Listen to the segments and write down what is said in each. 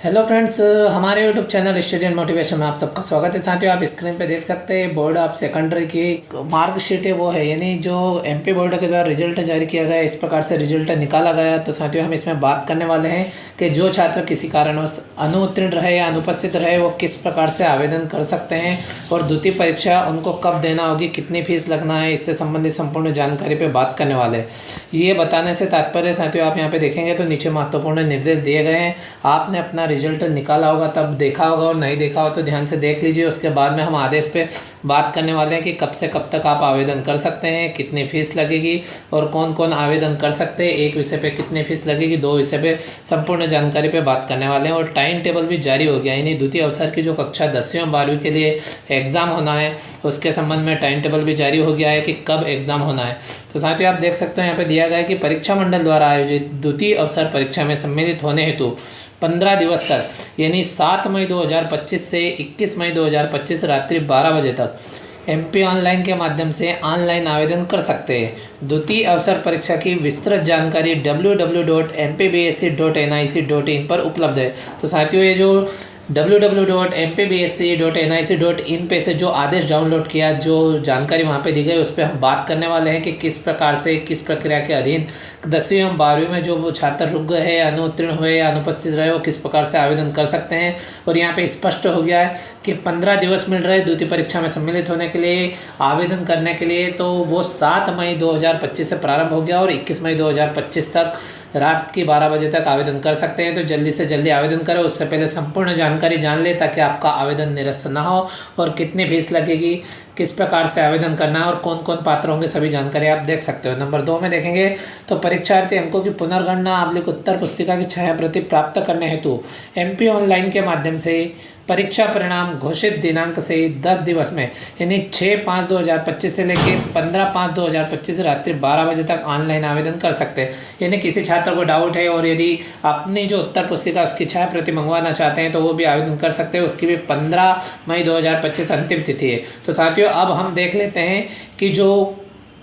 Hello friends, हमारे YouTube channel student motivation में आप सबका स्वागत है। साथियों, आप स्क्रीन पे देख सकते हैं बोर्ड ऑफ सेकेंडरी की मार्कशीट है वो है, यानी जो एमपी बोर्ड के द्वारा रिजल्ट जारी किया गया है, इस प्रकार से रिजल्ट निकाला गया। तो साथियों, हम इसमें बात करने वाले हैं कि जो छात्र किसी कारणवश अनुत्तीर्ण रहे या अनुपस्थित रहे वो किस प्रकार से आवेदन कर सकते हैं और द्वितीय परीक्षा उनको कब देना होगी, कितनी फीस लगना है, इससे संबंधित संपूर्ण जानकारी पर बात करने वाले हैं। ये बताने से तात्पर्य साथियों, आप यहाँ पे देखेंगे तो नीचे महत्वपूर्ण निर्देश दिए गए हैं। आपने अपना रिजल्ट निकाला होगा तब देखा होगा, और नहीं देखा हो तो ध्यान से देख लीजिए। उसके बाद में हम आदेश पे बात करने वाले हैं कि कब से कब तक आप आवेदन कर सकते हैं, कितनी फीस लगेगी और कौन कौन आवेदन कर सकते हैं, एक विषय पे कितनी फीस लगेगी, दो विषय पे संपूर्ण जानकारी पे बात करने वाले हैं। और टाइम टेबल भी जारी हो गया, यानी द्वितीय अवसर की जो कक्षा 10वीं और 12वीं के लिए एग्ज़ाम होना है उसके संबंध में टाइम टेबल भी जारी हो गया है कि कब एग्ज़ाम होना है। तो साथियों, आप देख सकते हैं यहाँ पे दिया गया है कि परीक्षा मंडल द्वारा आयोजित द्वितीय अवसर परीक्षा में सम्मिलित होने हेतु 15 दिवस तक, यानी 7 मई 2025 से 21 मई 2025 रात्रि 12 बजे तक एमपी ऑनलाइन के माध्यम से ऑनलाइन आवेदन कर सकते हैं। द्वितीय अवसर परीक्षा की विस्तृत जानकारी www.mpbsc.nic.in पर उपलब्ध है। तो साथियों, ये जो www.mpbsc.nic.in पे से जो आदेश डाउनलोड किया, जो जानकारी वहाँ पे दी गई, उस पर हम बात करने वाले हैं कि किस प्रकार से, किस प्रक्रिया के अधीन 10वीं एवं 12वीं में जो छात्र रुक गए हैं, अनुत्तीर्ण हुए या अनुपस्थित रहे, वो किस प्रकार से आवेदन कर सकते हैं। और यहाँ पे स्पष्ट हो गया है कि 15 दिवस मिल रहे द्वितीय परीक्षा में सम्मिलित होने के लिए, आवेदन करने के लिए। तो वो 7 मई 2025 से प्रारंभ हो गया और 21 मई 2025 तक रात की 12 बजे तक आवेदन कर सकते हैं। तो जल्दी से जल्दी आवेदन करें, उससे पहले संपूर्ण जानकारी जान ले ताकि आपका आवेदन निरस्त ना हो। और कितनी फीस लगेगी, किस प्रकार से आवेदन करना है और कौन कौन पात्र होंगे, सभी जानकारी आप देख सकते हो। नंबर 2 में देखेंगे तो परीक्षार्थी अंकों की पुनर्गणना / उत्तर पुस्तिका की छाया प्रति प्राप्त करने हेतु एमपी ऑनलाइन के माध्यम से परीक्षा परिणाम घोषित दिनांक से 10 दिवस में, यानी 6/5/2025 से लेकर 15/5/2025 रात्रि 12 बजे तक ऑनलाइन आवेदन कर सकते हैं। यानी किसी छात्र को डाउट है और यदि अपनी जो उत्तर पुस्तिका उसकी छाया प्रति मंगवाना चाहते हैं तो वो भी आवेदन कर सकते हैं। उसकी भी 15 मई 2025 अंतिम तिथि है। तो साथियों, अब हम देख लेते हैं कि जो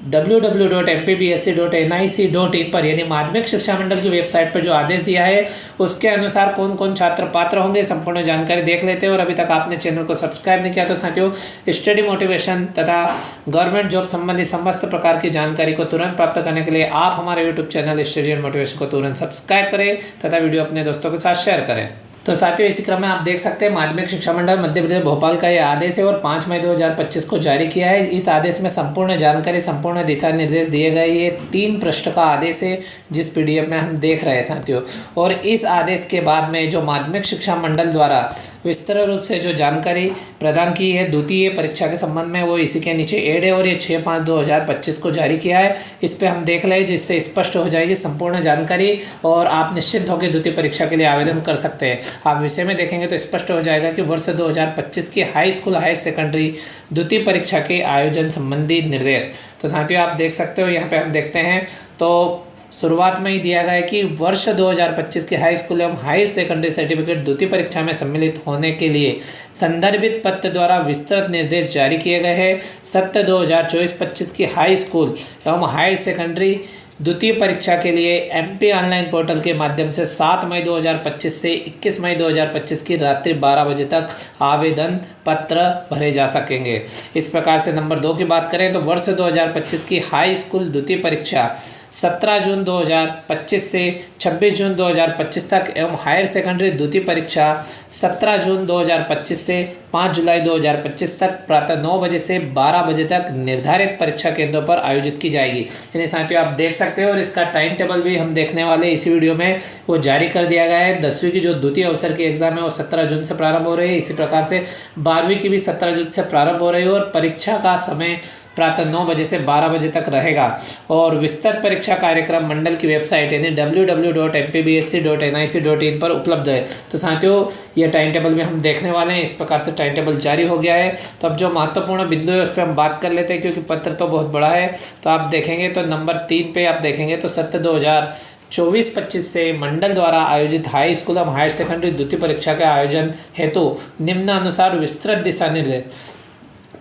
www.mpbsc.nic.in पर, यानी माध्यमिक शिक्षा मंडल की वेबसाइट पर जो आदेश दिया है उसके अनुसार कौन कौन छात्र पात्र होंगे, संपूर्ण जानकारी देख लेते हैं। और अभी तक आपने चैनल को सब्सक्राइब नहीं किया तो साथियों, स्टडी मोटिवेशन तथा गवर्नमेंट जॉब संबंधी समस्त प्रकार की जानकारी को तुरंत प्राप्त करने के लिए आप हमारे यूट्यूब चैनल स्टडी मोटिवेशन को तुरंत सब्सक्राइब करें तथा वीडियो अपने दोस्तों के साथ शेयर करें। तो साथियों, इसी क्रम में आप देख सकते हैं माध्यमिक शिक्षा मंडल मध्य प्रदेश भोपाल का ये आदेश है और 5 मई 2025 को जारी किया है। इस आदेश में संपूर्ण जानकारी, संपूर्ण दिशा निर्देश दिए गए। ये 3 पृष्ठ का आदेश है जिस पीडीएफ में हम देख रहे हैं साथियों। और इस आदेश के बाद में जो माध्यमिक शिक्षा मंडल द्वारा विस्तृत रूप से जो जानकारी प्रदान की है द्वितीय परीक्षा के संबंध में, वो इसी के नीचे ऐड है और ये 6/5/2025 को जारी किया है। इस पर हम देख लें, जिससे स्पष्ट हो जाएगी संपूर्ण जानकारी और आप निश्चिंत होकर द्वितीय परीक्षा के लिए आवेदन कर सकते हैं। आप विषय में देखेंगे तो स्पष्ट हो जाएगा कि वर्ष 2025 की हाई स्कूल हायर सेकेंडरी द्वितीय परीक्षा के आयोजन संबंधी निर्देश। तो साथियों, आप देख सकते हो, यहाँ पे हम देखते हैं तो शुरुआत में ही दिया गया है कि वर्ष 2025 के हाई स्कूल एवं हायर सेकेंडरी सर्टिफिकेट द्वितीय परीक्षा में सम्मिलित होने के लिए संदर्भित पत्र द्वारा विस्तृत निर्देश जारी किए गए हैं। सत्र 2024-25 की हाई स्कूल एवं हायर सेकेंडरी द्वितीय परीक्षा के लिए एमपी ऑनलाइन पोर्टल के माध्यम से 7 मई 2025 से 21 मई 2025 की रात्रि 12 बजे तक आवेदन पत्र भरे जा सकेंगे। इस प्रकार से नंबर 2 की बात करें तो वर्ष 2025 की हाई स्कूल द्वितीय परीक्षा 17 जून 2025 से 26 जून 2025 तक एवं हायर सेकेंडरी द्वितीय परीक्षा 17 जून 2025 से 5 जुलाई 2025 तक प्रातः 9 बजे से 12 बजे तक निर्धारित परीक्षा केंद्रों पर आयोजित की जाएगी। यानी साथियों, आप देख सकते हो और इसका टाइम टेबल भी हम देखने वाले इसी वीडियो में वो जारी कर दिया गया है। 10वीं की जो द्वितीय अवसर की एग्जाम है वो 17 जून से प्रारंभ हो रही है। इसी प्रकार से 12वीं की भी 17 जून से प्रारंभ हो रही है और परीक्षा का समय प्रातः 9 बजे से 12 बजे तक रहेगा। और विस्तृत परीक्षा कार्यक्रम मंडल की वेबसाइट यानी www.mpbsc.nic.in पर उपलब्ध है। तो साथियों, ये टाइम टेबल भी हम देखने वाले हैं। इस प्रकार से टाइम टेबल जारी हो गया है। तो अब जो महत्वपूर्ण बिंदु है उस पर हम बात कर लेते हैं, क्योंकि पत्र तो बहुत बड़ा है। तो आप देखेंगे तो नंबर 3 पे आप देखेंगे तो सत्र 2024-25 से मंडल द्वारा आयोजित हाई स्कूल एवं हायर सेकेंडरी द्वितीय परीक्षा के आयोजन हेतु निम्नानुसार विस्तृत दिशा निर्देश।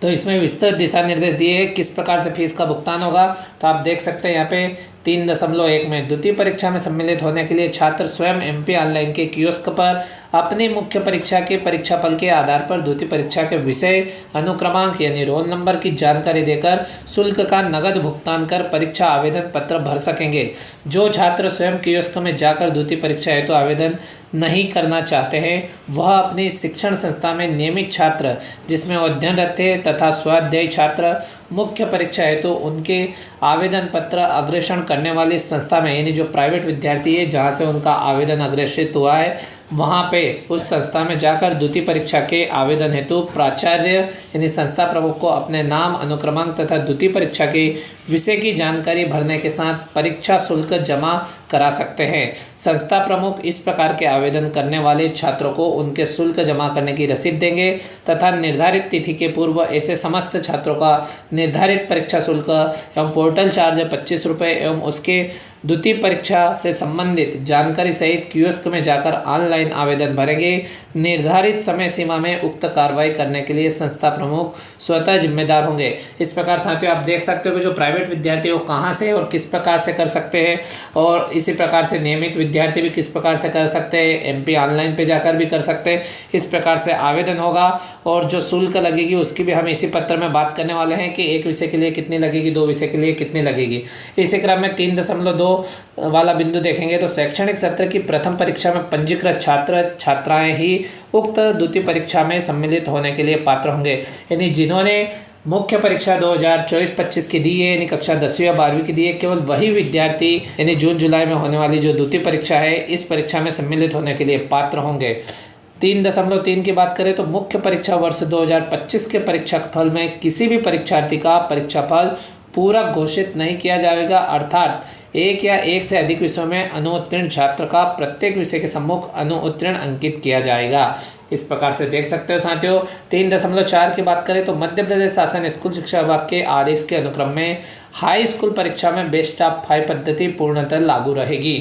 तो इसमें विस्तृत दिशा निर्देश दिए हैं किस प्रकार से फीस का भुगतान होगा। तो आप देख सकते हैं यहाँ पे 3.1 में द्वितीय परीक्षा में सम्मिलित होने के लिए छात्र स्वयं एमपी ऑनलाइन के कियोस्क पर अपनी मुख्य परीक्षा के परीक्षाफल के आधार पर द्वितीय परीक्षा के विषय, अनुक्रमांक यानी रोल नंबर की जानकारी देकर शुल्क का नगद भुगतान कर परीक्षा आवेदन पत्र भर सकेंगे। जो छात्र स्वयं कियोस्क में जाकर द्वितीय परीक्षा हेतु आवेदन नहीं करना चाहते हैं वह अपनी शिक्षण संस्था में नियमित छात्र जिसमें अध्ययनरत है तथा स्वाध्यायी छात्र मुख्य परीक्षा हेतु उनके आवेदन पत्र अग्रेषण करने वाली संस्था में यानी जो प्राइवेट विद्यार्थी है जहां से उनका आवेदन अग्रेषित हुआ है वहाँ पे उस संस्था में जाकर द्वितीय परीक्षा के आवेदन हेतु प्राचार्य यानी संस्था प्रमुख को अपने नाम, अनुक्रमांक तथा द्वितीय परीक्षा के विषय की जानकारी भरने के साथ परीक्षा शुल्क जमा करा सकते हैं। संस्था प्रमुख इस प्रकार के आवेदन करने वाले छात्रों को उनके शुल्क जमा करने की रसीद देंगे तथा निर्धारित तिथि के पूर्व ऐसे समस्त छात्रों का निर्धारित परीक्षा शुल्क एवं पोर्टल चार्ज 25 रुपये एवं उसके द्वितीय परीक्षा से संबंधित जानकारी सहित कियोस्क में जाकर ऑनलाइन आवेदन भरेंगे। निर्धारित समय सीमा में उक्त कार्रवाई करने के लिए संस्था प्रमुख स्वतः जिम्मेदार होंगे। इस प्रकार साथियों आप देख सकते हो कि जो प्राइवेट विद्यार्थी वो कहाँ से और किस प्रकार से कर सकते हैं और इसी प्रकार से नियमित विद्यार्थी भी किस प्रकार से कर सकते हैं, एमपी ऑनलाइन पे जाकर भी कर सकते हैं। इस प्रकार से आवेदन होगा और जो शुल्क लगेगी उसकी भी हम इसी पत्र में बात करने वाले हैं कि एक विषय के लिए कितनी लगेगी, 2 विषय के लिए कितनी लगेगी। इसी क्रम में 3.2 वाला बिंदु देखेंगे तो शैक्षणिक सत्र की प्रथम परीक्षा में पंजीकृत छात्र छात्राएं ही उक्त द्वितीय परीक्षा में सम्मिलित होने के लिए पात्र होंगे। यानी जिन्होंने मुख्य परीक्षा 2024-25 की दी है यानी कक्षा 10वीं या 12वीं की दी है, केवल वही विद्यार्थी यानी जून जुलाई में होने वाली जो द्वितीय परीक्षा है इस परीक्षा में सम्मिलित होने के लिए पात्र होंगे। 3.3 की बात करें तो मुख्य परीक्षा वर्ष 2025 के परीक्षा फल में किसी भी परीक्षार्थी का परीक्षाफल पूरा घोषित नहीं किया जाएगा, अर्थात एक या एक से अधिक विषयों में अनुत्तीर्ण छात्र का प्रत्येक विषय के सम्मुख अनुत्तीर्ण अंकित किया जाएगा। इस प्रकार से देख सकते हो साथियों। 3.4 की बात करें तो मध्य प्रदेश शासन स्कूल शिक्षा विभाग के आदेश के अनुक्रम में हाई स्कूल परीक्षा में बेस्ट ऑफ 5 पद्धति पूर्णतः लागू रहेगी।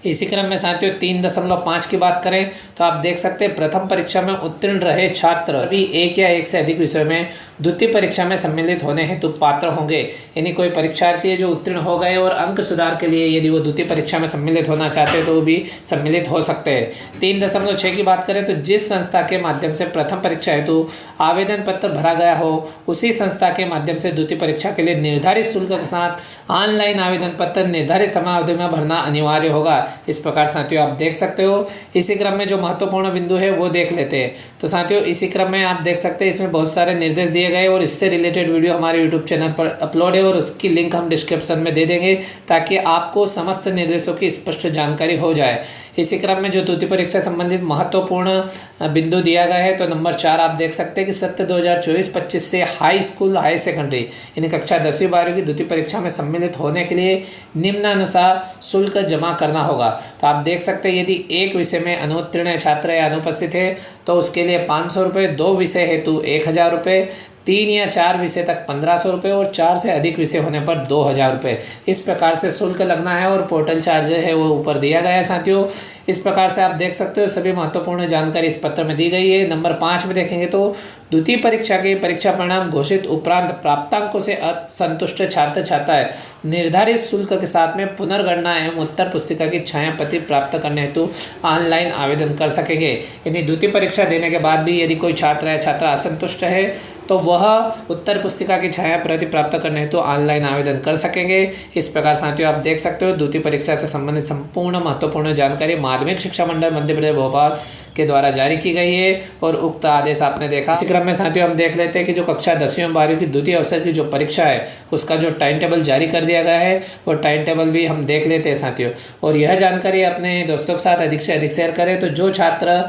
इसी क्रम में साथियों 3.5 की बात करें तो आप देख सकते हैं प्रथम परीक्षा में उत्तीर्ण रहे छात्र भी एक या एक से अधिक विषयों में द्वितीय परीक्षा में सम्मिलित होने हेतु पात्र होंगे। यानी कोई परीक्षार्थी है जो उत्तीर्ण हो गए और अंक सुधार के लिए यदि वो द्वितीय परीक्षा में सम्मिलित होना चाहते हैं तो वो भी सम्मिलित हो सकते हैं। 3.6 की बात करें तो जिस संस्था के माध्यम से प्रथम परीक्षा हेतु आवेदन पत्र भरा गया हो उसी संस्था के माध्यम से द्वितीय परीक्षा के लिए निर्धारित शुल्क के साथ ऑनलाइन आवेदन पत्र निर्धारित समयावधि में भरना अनिवार्य होगा। इस प्रकार साथियों आप देख सकते हो। इसी क्रम में जो महत्वपूर्ण बिंदु है वो देख लेते हैं। तो साथियों इसी क्रम में आप देख सकते हैं इसमें बहुत सारे निर्देश दिए गए और इससे रिलेटेड वीडियो हमारे यूट्यूब चैनल पर अपलोड है और उसकी लिंक हम डिस्क्रिप्शन में दे देंगे ताकि आपको समस्त निर्देशों की स्पष्ट जानकारी हो जाए। इसी क्रम में जो द्वितीय परीक्षा संबंधित महत्वपूर्ण बिंदु दिया गया है तो नंबर 4 आप देख सकते हैं कि सत्र 2024-25 से हाई स्कूल हाई सेकेंडरी यानी कक्षा 10वीं 12वीं की द्वितीय परीक्षा में सम्मिलित होने के लिए निम्नानुसार शुल्क जमा करना होगा। तो आप देख सकते हैं यदि एक विषय में अनुत्तीर्ण छात्र या अनुपस्थित है तो उसके लिए 500 रुपये, 2 विषय हेतु 1000 रुपये, 3 या 4 विषय तक 1500 रुपये और 4 से अधिक विषय होने पर 2000 रुपये। इस प्रकार से शुल्क लगना है और पोर्टल चार्ज है वो ऊपर दिया गया है साथियों। इस प्रकार से आप देख सकते हो सभी महत्वपूर्ण जानकारी इस पत्र में दी गई है। नंबर 5 में देखेंगे तो द्वितीय परीक्षा के परीक्षा परिणाम घोषित उपरांत प्राप्तांकों से असंतुष्ट छात्र छात्राएं निर्धारित शुल्क के साथ में पुनर्गणना एवं उत्तर पुस्तिका की छायाप्रति प्राप्त करने हेतु ऑनलाइन आवेदन कर सकेंगे। यानी द्वितीय परीक्षा देने के बाद भी यदि कोई छात्र या छात्रा असंतुष्ट है तो वह उत्तर पुस्तिका की छाया प्रति प्राप्त करने हेतु ऑनलाइन आवेदन कर सकेंगे। इस प्रकार साथियों आप देख सकते हो द्वितीय परीक्षा से संबंधित संपूर्ण महत्वपूर्ण जानकारी माध्यमिक शिक्षा मंडल मध्य प्रदेश भोपाल के द्वारा जारी की गई है और उक्त आदेश आपने देखा। इसी क्रम में साथियों हम देख लेते हैं कि जो कक्षा 10वीं और 12वीं की द्वितीय अवसर की जो परीक्षा है उसका जो टाइम टेबल जारी कर दिया गया है वो टाइम टेबल भी हम देख लेते हैं साथियों। और यह जानकारी अपने दोस्तों के साथ अधिक से अधिक शेयर करें। तो जो छात्र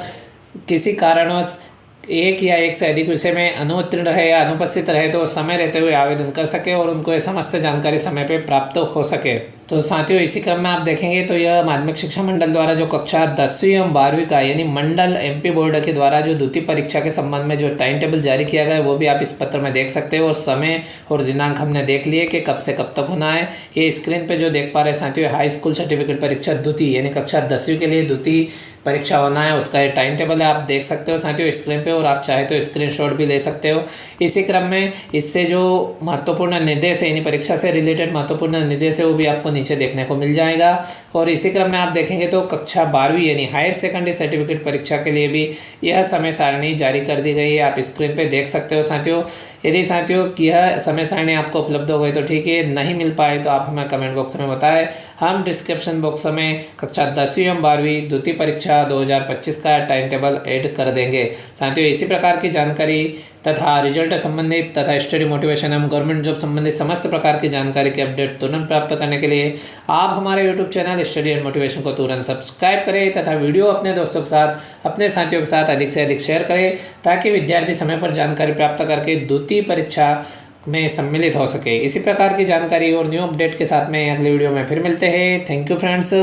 किसी कारणवश एक या एक से अधिक विषय में अनुत्तीर्ण रहे या अनुपस्थित रहे तो समय रहते हुए आवेदन कर सके और उनको ये समस्त जानकारी समय पर प्राप्त हो सके। तो साथियों इसी क्रम में आप देखेंगे तो यह माध्यमिक शिक्षा मंडल द्वारा जो कक्षा 10वीं एवं 12वीं का यानी मंडल एमपी बोर्ड के द्वारा जो द्वितीय परीक्षा के संबंध में जो टाइम टेबल जारी किया गया है वो भी आप इस पत्र में देख सकते हो। और समय और दिनांक हमने देख लिए कि कब से कब तक होना है। ये स्क्रीन पे जो देख पा रहे हैं साथियों, हाई स्कूल सर्टिफिकेट परीक्षा द्वितीय यानी कक्षा 10वीं के लिए द्वितीय परीक्षा होना है, उसका ये टाइम टेबल है, आप देख सकते हो साथियों स्क्रीन पे। और आप चाहे तो स्क्रीनशॉट भी ले सकते हो। इसी क्रम में इससे जो महत्वपूर्ण निर्देश है यानी परीक्षा से रिलेटेड महत्वपूर्ण निर्देश है वो भी आपको नीचे देखने को मिल जाएगा। और इसी क्रम में आप देखेंगे तो कक्षा 12वीं यानी हायर सेकेंडरी सर्टिफिकेट परीक्षा के लिए भी यह समय सारणी जारी कर दी गई है, आप स्क्रीन पे देख सकते हो साथियों। यदि साथियों यह समय सारणी आपको उपलब्ध हो गई तो ठीक है, नहीं मिल पाए तो आप हमें कमेंट बॉक्स में बताएं। हम डिस्क्रिप्शन बॉक्स में कक्षा 10वीं एवं 12वीं द्वितीय परीक्षा 2025 का टाइम टेबल ऐड कर देंगे। साथियों इसी प्रकार की जानकारी तथा रिजल्ट संबंधित तथा स्टडी मोटिवेशन एवं गवर्नमेंट जॉब संबंधित समस्त प्रकार की जानकारी के अपडेट तुरंत प्राप्त करने के लिए आप हमारे YouTube channel study and motivation को तुरंत सब्सक्राइब करें तथा वीडियो अपने दोस्तों के साथ, अपने साथियों के साथ अधिक से अधिक शेयर करें ताकि विद्यार्थी समय पर जानकारी प्राप्त करके द्वितीय परीक्षा में सम्मिलित हो सके। इसी प्रकार की जानकारी और न्यू अपडेट के साथ में अगले वीडियो में फिर मिलते हैं। Thank you friends.